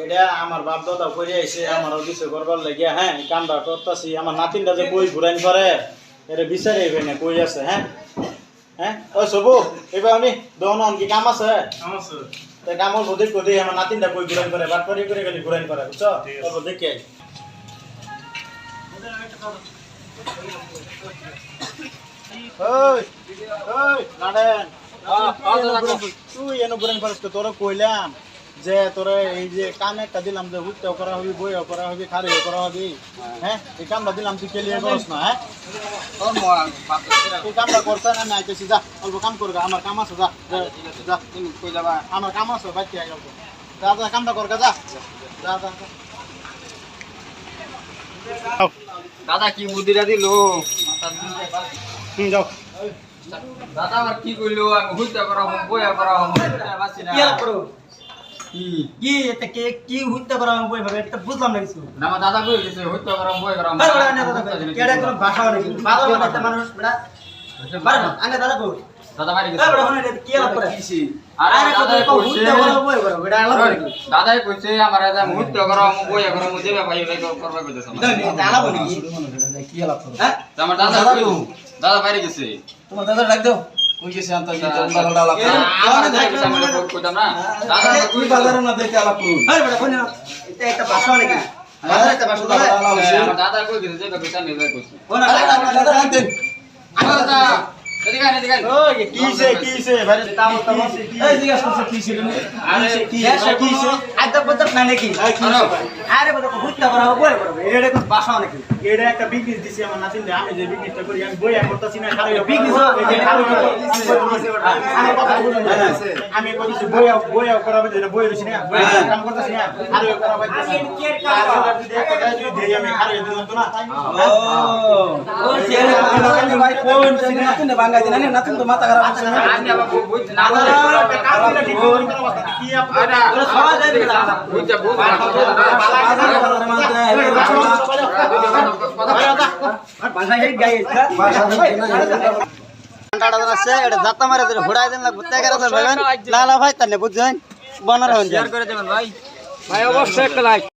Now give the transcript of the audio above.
এটা আমার বাপ দাদা করে আইছে আমারও কিছু করবার লাগিয়া। হ্যাঁ এই কামটা করতেছি। আমার নাতিনটা যে বই ঘুরাইন করে এটা বিচারে এবে না কই আছে। হ্যাঁ হ্যাঁ ওই সবু এবার উনি দোকান কি কাম আছে? তাই কামল বদিক কদি আমার নাতিনটা বই ঘুরাইন করে বাট করে গেলি ঘুরাইন করে বুঝছো? তারপর দেখে ওই ওই নাডেন তুই এনে ঘুরাইন পারিস তো তোরা কইলাম যে তোরা এই যে কাম একটা দিলাম যে হুটটাও করা হবি বইও করা হবি খারিও করা হবি। হ্যাঁ এই কামটা দিলাম তুই ক্লিয়ার করস না। হ্যাঁ এই কামটা করতে না আমি আইতেছি। যা অল্প কাম করবে আমার কাম আছে। যা যা কই যাবা আমার কাম আছে বাইতে আই অল্প। যা যা কামটা করবে যা যা যা দাদা কি বুদ্ধিটা দিল যাও দাদা আবার কি কইলো আমি হুইতা করা হম বইয়া করা হম বাসি না কি আর করো কি এটা কে কি হুইতা করা বই ভাবে এটা বুঝলাম না কিছু। না আমার দাদা কই গেছে হুইতা করা হম বইয়া করা হম আরে বড় আনে দাদা কেডা কোন ভাষা নাকি পাগল বানাতে মানুষ বড় বারে আনে দাদা কই দাদা বাড়ি আরে গেছে বড় হনে কি আর করে আরে আরে দাদা কত কইছে হুইতা করা বই বড় এটা আলাদা নাকি দাদাই কইছে আমার দাদা হুইতা করা হম বইয়া করা হম দেবে ভাই ভাই করবে কইতেছে এটা আলাদা নাকি কি আলাদা করে হ্যাঁ আমার দাদা কই দাদা বাড়ি গেছে তোমার দাদা ডাক দাও কই গেছে আনতা কি দাদা তোমরা ডালা আমার দাদা কইছে আমি কইতাম না দাদা তুই বাজারে না দেখতে আলাপ করুন। আরে বড় কোন এটা একটা ভাষা নাকি বাজারে একটা ভাষা দাদা আমার দাদা কই গেছে যে কইছে আমি ভাই কইছি কোন দাদা আনতেন আমার দাদা এদিকে আয় এদিকে আয় ওই কিছে বাইরে তাও তাও এই জিজ্ঞাস করছে কি ছিল আরে কিছে আদা বদক না নাকি আরে বদক হুইতা করা বই বড় এটা কোন ভাষা নাকি এটা একটা বিজনেস দিছি আমার নাতিনকে। আমি যে বিজনেসটা করি আমি বই করতেছি না খালি বিজনেস আমি কইছি বই করাবে যে বই রইছি না কাম করতেছি না খালি করাবে যদি একটা কাজ যদি দেই আমি খালি দিলাম তো না। ও চেনে ভাই কোন নাতুন বাঙ্গাই দিনা নাতুন তো মাথা খারাপ আছে আমি আবার বইতে না কি আপনারা ওরা সবাই যাই দিলা বইতে বউ বাঙ্গাই হেড গাই জাতা মারে ঘোড়াই দেন লাগবে ভাই লালা ভাই তাহলে বুঝছেন বনার হন শেয়ার করে দেবেন ভাই ভাই অবশ্যই একটা লাইক